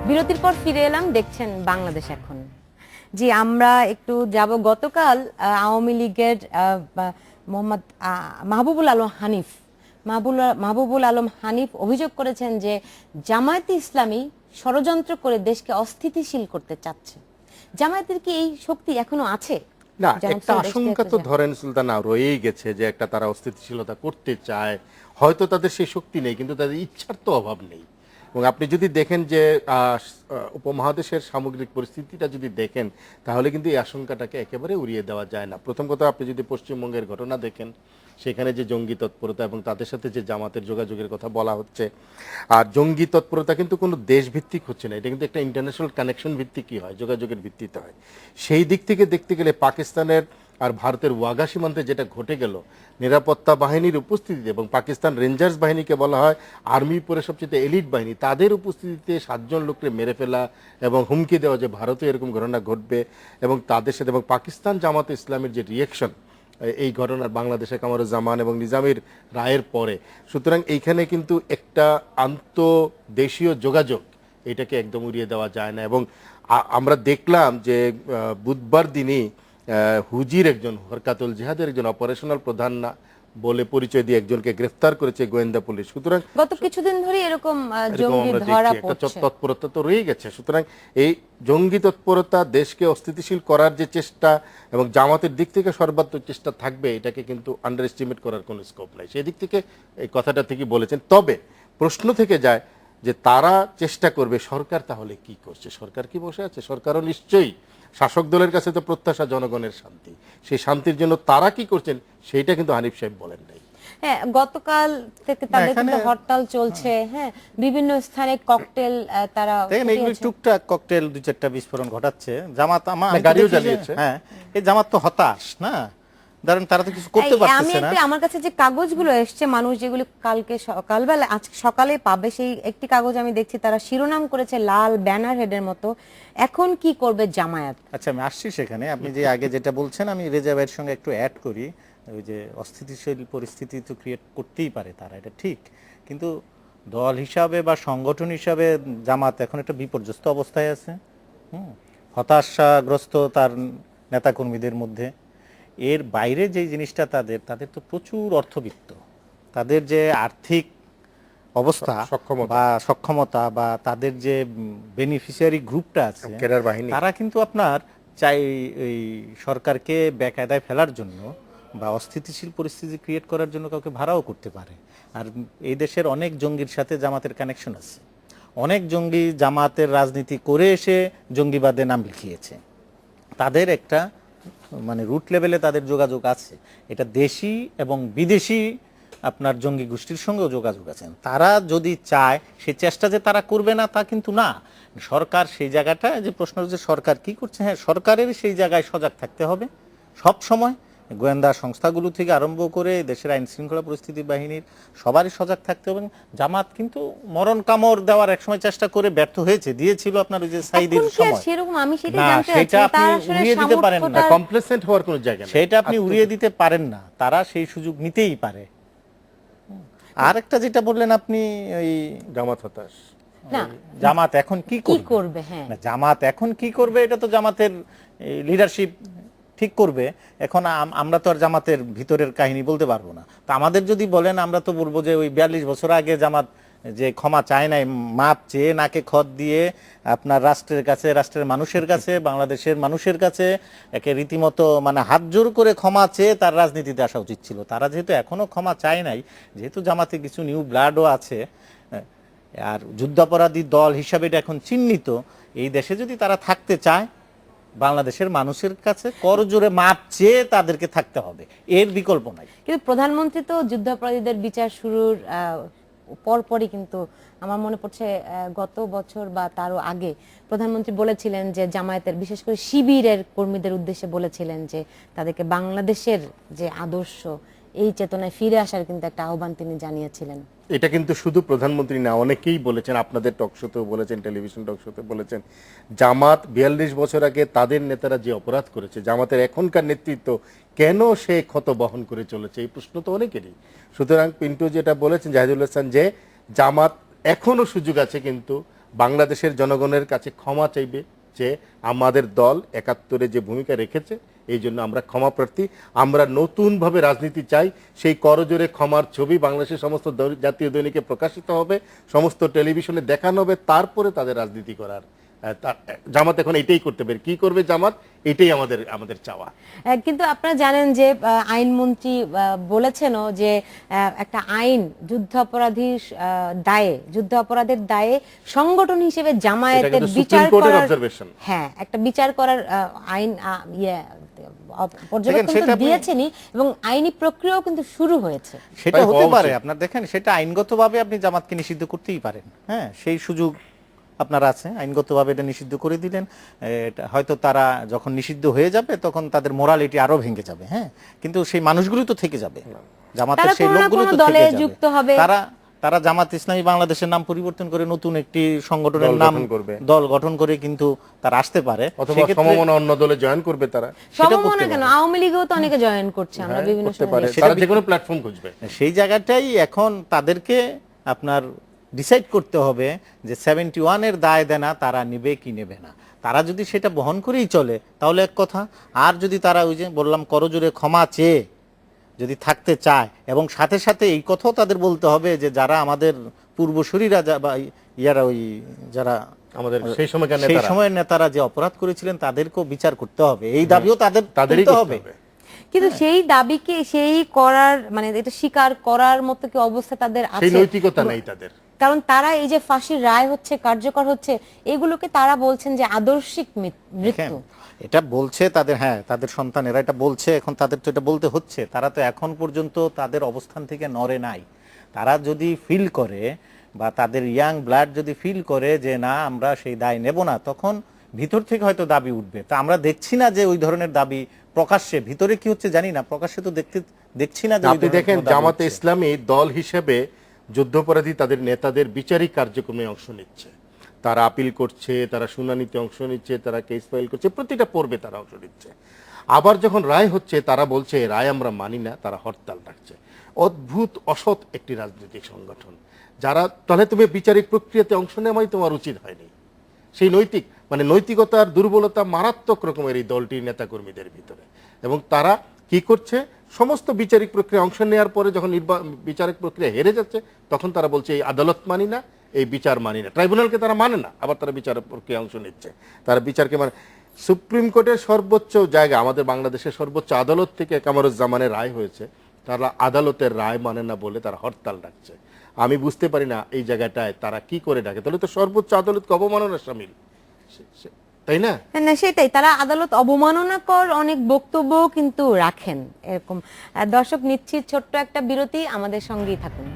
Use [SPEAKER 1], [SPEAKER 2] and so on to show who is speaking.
[SPEAKER 1] বিরতির পর ফিরে এলাম, দেখছেন বাংলাদেশ এখন। জি, আমরা একটু যাব গতকাল আওয়ামী লীগের মোহাম্মদ মাহবুবুল আলম হানিফ অভিযোগ করেছেন যে জামায়াতে ইসলামী ষড়যন্ত্র করে দেশকে অস্থিতিশীল করতে চাচ্ছে। জামায়াতের কি এই শক্তি এখনো আছে?
[SPEAKER 2] না, একটা আশঙ্কা তো ধরেন সুলতানা রয়েই গেছে যে একটা তারা অস্থিতিশীলতা করতে চায়, হয়তো তাদের সেই শক্তি নেই কিন্তু তাদের ইচ্ছার তো অভাব নেই। এবং আপনি যদি দেখেন যে উপমহাদেশের সামগ্রিক পরিস্থিতিটা যদি দেখেন তাহলে কিন্তু এই আশঙ্কাটাকে একেবারে উড়িয়ে দেওয়া যায় না। প্রথম কথা, আপনি যদি পশ্চিমবঙ্গের ঘটনা দেখেন সেখানে যে জঙ্গি তৎপরতা এবং তাদের সাথে যে জামাতের যোগাযোগের কথা বলা হচ্ছে, আর জঙ্গি তৎপরতা কিন্তু কোনো দেশ ভিত্তিক হচ্ছে না, এটা কিন্তু একটা ইন্টারন্যাশনাল কানেকশন ভিত্তিকই হয়, যোগাযোগের ভিত্তিতে হয়। সেই দিক থেকে দেখতে গেলে পাকিস্তানের আর ভারতের ওয়াঘা সীমান্তে যেটা ঘটে গেল নিরাপত্তা বাহিনীর উপস্থিতিতে, এবং পাকিস্তান রেঞ্জার্স বাহিনীকে বলা হয় আর্মির পরে সবচেয়ে এলিট বাহিনী, তাদের উপস্থিতিতে 7 জন লোককে মেরে ফেলা এবং হুমকি দেওয়া যে ভারতে এরকম ঘটনা ঘটবে, এবং তাদের সাথে এবং পাকিস্তান জামাতে ইসলামের যে রিয়েকশন এই ঘটনার বাংলাদেশে কামরুজ্জামান এবং নিজামীর রায়ের পরে, সুতরাং এইখানে কিন্তু একটা আন্তদেশীয় যোগাযোগ এটাকে একদম উড়িয়ে দেওয়া যায় না। এবং আমরা দেখলাম যে বুধবার দিনই হুজির একজন হরকাতুল জিহাদের একজন অপারেশনাল প্রধান না বলে পরিচয় দিয়ে একজনকে গ্রেফতার করেছে গোয়েন্দা পুলিশ। সুতরাং
[SPEAKER 1] গত কিছুদিন ধরে এরকম জঙ্গি ধরা পড়ছে,
[SPEAKER 2] তৎপরতা তো রয়ে গেছে। সুতরাং এই জঙ্গি তৎপরতা দেশকে অস্থিতিশীল করার যে চেষ্টা এবং জামাতের দিক থেকে সর্বাত্মক চেষ্টা থাকবে, এটাকে কিন্তু আন্ডার এস্টিমেট করার কোনো স্কোপ নাই। সেই দিক থেকে এই কথাটা থেকে বলেছেন। তবে প্রশ্ন থেকে যায় যে তারা চেষ্টা করবে, সরকার তাহলে কি করছে? সরকার কি বসে আছে? সরকারও নিশ্চয়ই, শাসক দলের কাছে তো প্রত্যাশা জনগণের শান্তি, সেই শান্তির জন্য তারা কি করছেন সেইটা কিন্তু হানিফ সাহেব বলেন নাই।
[SPEAKER 1] হ্যাঁ, গতকাল থেকে তাদের কিন্তু হরতাল চলছে। হ্যাঁ, বিভিন্ন স্থানে ককটেল তারা
[SPEAKER 3] টুকটাক ককটেল 2-4টা বিস্ফোরণ ঘটাচ্ছে। জামাত
[SPEAKER 2] গাড়িও জ্বালিয়েছে।
[SPEAKER 3] হ্যাঁ, এই জামাত তো হতাশ না, কারণ তারা তো কিছু করতে পারতেছে না।
[SPEAKER 1] আমার কাছে যে কাগজগুলো এসছে, মানুষ যেগুলো কালকে সকালবেলা আজকে সকালে পাবে, সেই একটি কাগজ আমি দেখছি তারা শিরোনাম করেছে লাল ব্যানার হেডের মতো, এখন কি করবে জামায়াত।
[SPEAKER 3] আচ্ছা, আমি আসছি সেখানে। আপনি যে আগে যেটা বলছেন আমি রেজা ভাইয়ের সঙ্গে একটু অ্যাড করি। ওই যে অস্থিতিশীল পরিস্থিতি তো ক্রিয়েট করতেই পারে তারা, এটা ঠিক, কিন্তু দল হিসাবে বা সংগঠন হিসাবে জামাত এখন একটা বিপর্যস্ত অবস্থায় আছে। হতাশাগ্রস্ত তার নেতাকর্মীদের মধ্যে। এর বাইরে যে জিনিসটা তাদের তো প্রচুর অর্থবিত্ত, তাদের যে আর্থিক অবস্থা বা সক্ষমতা বা তাদের যে বেনিফিশিয়ারি গ্রুপটা আছে তারা কিন্তু আপনার চাই এই সরকারকে বেকায়দায় ফেলার জন্য বা অস্থিতিশীল পরিস্থিতি ক্রিয়েট করার জন্য কাউকে ভাড়াও করতে পারে। আর এই দেশের অনেক জঙ্গির সাথে জামাতের কানেকশন আছে, অনেক জঙ্গি জামাতের রাজনীতি করে এসে জঙ্গিবাদে নাম লিখিয়েছে। তাদের একটা মানে রুট লেভেলে তাদের যোগাযোগ আছে, এটা দেশি এবং বিদেশি আপনার জঙ্গি গোষ্ঠীর সঙ্গেও যোগাযোগ আছেন। তারা যদি চায় সে চেষ্টা যে তারা করবে না তা কিন্তু না। সরকার সেই জায়গাটা, যে প্রশ্ন হচ্ছে সরকার কি করছে, হ্যাঁ সরকারের সেই জায়গায় সজাগ থাকতে হবে সব সময়, গোয়েন্দা সংস্থাগুলো থেকে আরম্ভ করে দেশের আইন শৃঙ্খলা পরিস্থিতি বাহিনীর সবারই সজাগ থাকতে হবে। জামাত কিন্তু মরণ কামড় দেওয়ার একসময় চেষ্টা করে ব্যর্থ হয়েছে, দিয়েছিল আপনার ওই যে সাইদির সময়,
[SPEAKER 1] সেরকম আমি সেটা জানতে চাচ্ছি,
[SPEAKER 3] সেটা আপনি উড়িয়ে দিতে পারেন না,
[SPEAKER 2] কমপ্লেসেন্ট হওয়ার কোনো জায়গা নেই,
[SPEAKER 3] সেটা আপনি উড়িয়ে দিতে পারেন না, তারা সেই সুযোগ নিতেই পারে। আর একটা যেটা বললেন আপনি ওই
[SPEAKER 2] জামাত হতাশ,
[SPEAKER 3] জামাত এখন কি করবে, হ্যাঁ জামাত এখন কি করবে এটা তো জামাতের লিডারশিপ ঠিক করবে। এখন আমরা তো আর জামাতের ভিতরের কাহিনী বলতে পারবো না। তো আমাদের যদি বলেন আমরা তো বলবো যে ওই 42 বছর আগে জামাত যে ক্ষমা চায় নাই, মাপ চেয়ে নাকে খত দিয়ে আপনার রাষ্ট্রের কাছে, রাষ্ট্রের মানুষের কাছে, বাংলাদেশের মানুষের কাছে একে রীতিমতো মানে হাত জোর করে ক্ষমা চেয়ে তার রাজনীতিতে আসা উচিত ছিল। তারা যেহেতু এখনো ক্ষমা চায় নাই, যেহেতু জামাতে কিছু নিউ ব্লাডও আছে আর যুদ্ধাপরাধী দল হিসাবে এটা এখন চিহ্নিত, এই দেশে যদি তারা থাকতে চায় বাংলাদেশের মানুষের কাছে করজোরে মাপ চেয়ে তাদেরকে থাকতে হবে, এর বিকল্প নাই।
[SPEAKER 1] কিন্তু প্রধানমন্ত্রী তো যুদ্ধাপরাধীদের বিচার শুরুর পরপরই কিন্তু আমার মনে পড়ছে গত বছর বা তারও আগে প্রধানমন্ত্রী বলেছিলেন যে জামায়াতের বিশেষ করে শিবিরের কর্মীদের উদ্দেশ্যে বলেছিলেন যে তাদেরকে বাংলাদেশের যে আদর্শ এই চেতনায় ফিরে আসার কিন্তু একটা আহ্বান তিনি জানিয়েছিলেন।
[SPEAKER 2] এটা কিন্তু শুধু প্রধানমন্ত্রী না, অনেকেই বলেছেন, আপনাদের টকশোতেও বলেছেন, টেলিভিশন টকশোতে বলেছেন। জামাত 42 বছর আগে তাদের নেতারা যে অপরাধ করেছে, জামাতের এখনকার নেতৃত্ব কেন সে ক্ষত বহন করে চলেছে, এই প্রশ্ন তো অনেকেরই। সুতরাং পিন্টু যেটা বলেছেন জাহিদুল হাসান, যে জামাত এখনো সুযোগ আছে কিন্তু বাংলাদেশের জনগণের কাছে ক্ষমা চাইবে যে আমাদের দল ৭১-এ যে ভূমিকা রেখেছে এই জন্য আমরা ক্ষমা প্রার্থী, আমরা নতুনভাবে রাজনীতি চাই। সেই করজোরে ক্ষমার ছবি বাংলাদেশের সমস্ত জাতীয় দৈনিকে প্রকাশিত হবে, সমস্ত টেলিভিশনে দেখানো হবে, তারপরে তাদের রাজনীতি করার জামাত এখন এটাই করতে পারে। কি করবে জামাত, এটাই আমাদের চাওয়া।
[SPEAKER 1] কিন্তু আপনারা জানেন যে আইনমন্ত্রী বলেছেনও যে একটা আইন যুদ্ধ অপরাধের দায়ে সংগঠন হিসেবে জামায়াতের বিচার করার, হ্যাঁ, একটা বিচার করার আইন পর্যবেক্ষণ দিয়েছেনই এবং আইনি প্রক্রিয়াও কিন্তু শুরু হয়েছে।
[SPEAKER 3] সেটা হতে পারে, আপনার দেখেন সেটা আইনগতভাবে আপনি জামাতকে নিষিদ্ধ করতেই পারেন, হ্যাঁ, সেই সুযোগ আপনার আছে, আইনগতভাবে এটা নিষিদ্ধ করে দিলেন। হয়তো তারা যখন নিষিদ্ধ হয়ে যাবে তখন তাদের মোরালিটি আরো ভেঙে যাবে, হ্যাঁ, কিন্তু সেই মানুষগুলো তো থেকে যাবে, জামাতের সেই লোকগুলো তো থেকে যাবে। তারা জামাত ইসলামী বাংলাদেশের নাম পরিবর্তন করে নতুন একটি সংগঠনের নাম দল গঠন করে কিন্তু তারা আসতে পারে,
[SPEAKER 2] অথবা সমমনা অন্য দলে জয়েন করবে। তারা
[SPEAKER 1] সমমনা কেন, আওয়ামী লীগেও তো অনেকে জয়েন করছে, আমরা বিভিন্ন সময়
[SPEAKER 2] তারা যে কোনো প্ল্যাটফর্ম খুঁজবে।
[SPEAKER 3] সেই জায়গাটাই এখন তাদেরকে আপনার ডিসাইড করতে হবে যে 71-এর দায় দেনা তারা নেবে কি নেবে না। তারা যদি সেটা বহন করেই চলে তাহলে এক কথা, আর যদি তারা ওই যে বললাম করজোরে ক্ষমা চেয়ে যদি থাকতে চায়, এবং সাথে সাথে এই কথাও তাদের বলতে হবে যে যারা আমাদের পূর্বসূরীরা বা ইয়ারা ওই যারা
[SPEAKER 2] আমাদের সেই
[SPEAKER 3] সময়ের নেতারা যে অপরাধ করেছিলেন তাদেরকেও বিচার করতে হবে, এই দাবিও তাদেরই হবে।
[SPEAKER 1] কিন্তু সেই দাবিকে সেই করার মানে এটা স্বীকার করার মতো কি অবস্থা তাদের আছে?
[SPEAKER 2] সেই নৈতিকতা নেই তাদের,
[SPEAKER 1] কারণ তারা এই যে ফাঁসির রায় হচ্ছে, কার্যকর হচ্ছে, এগুলোকে তারা বলছেন যে আদর্শিক মৃত্যু।
[SPEAKER 3] এটা বলছে তাদের, হ্যাঁ, তাদের সন্তানেরা এটা বলছে, এখন তাদের তো এটা বলতে হচ্ছে। তারা তো এখন পর্যন্ত তাদের অবস্থান থেকে নড়ে নাই। তারা যদি ফিল করে বা তাদের ইয়াং ব্লাড যদি ফিল করে যে না আমরা সেই দায় নেব না, তখন ভিতর থেকে হয়তো দাবি উঠবে। তা আমরা দেখছি না যে ওই ধরনের দাবি প্রকাশ্যে, ভিতরে কি হচ্ছে জানি না, প্রকাশ্যে তো দেখছি না।
[SPEAKER 2] আপনি দেখেন জামাতে ইসলামী দল হিসেবে যুদ্ধাপরাধী তাদের নেতাদের বিচারিক কার্যক্রমে অংশ নিচ্ছে, তারা আপিল করছে, তারা শুনানিতে অংশ নিচ্ছে, তারা কেস ফাইল করছে, প্রতিটা পর্বে তারা অংশ নিচ্ছে। আবার যখন রায় হচ্ছে তারা বলছে রায় আমরা মানি না, তারা হরতাল ডাকছে। অদ্ভুত অসৎ একটি রাজনৈতিক সংগঠন, যারা তাহলে তুমি বিচারিক প্রক্রিয়াতে অংশ নেওয়াই তোমার উচিত হয়নি। সেই নৈতিকতার দুর্বলতা মারাত্মক রকমের এই দলটির নেতাকর্মীদের ভিতরে। এবং তারা কি করছে, সমস্ত বিচারিক প্রক্রিয়া অংশ নেওয়ার পরে যখন বিচারিক প্রক্রিয়া হেরে যাচ্ছে তখন তারা বলছে এই আদালত মানি না, এই বিচার মানি না। ট্রাইব্যুনালকে তারা মানে না, আবার তারা বিচার প্রক্রিয়া অংশ নিচ্ছে, তারা বিচারকে মানে। সুপ্রিম কোর্টের সর্বোচ্চ জায়গা, আমাদের বাংলাদেশের সর্বোচ্চ আদালত থেকে কামরুজ্জামানের রায় হয়েছে, তারা আদালতের রায় মানে না বলে তারা হরতাল ডাকছে। আমি বুঝতে পারি না এই জায়গাটায় তারা কি করে ডাকে, তাহলে তো সর্বোচ্চ আদালতকে অবমাননা শামিল, তাই না?
[SPEAKER 1] না, সেটাই, তারা আদালত অবমাননাকর অনেক বক্তব্য কিন্তু রাখেন এরকম। দর্শক, নিচ্ছি ছোট্ট একটা বিরতি, আমাদের সঙ্গেই থাকুন।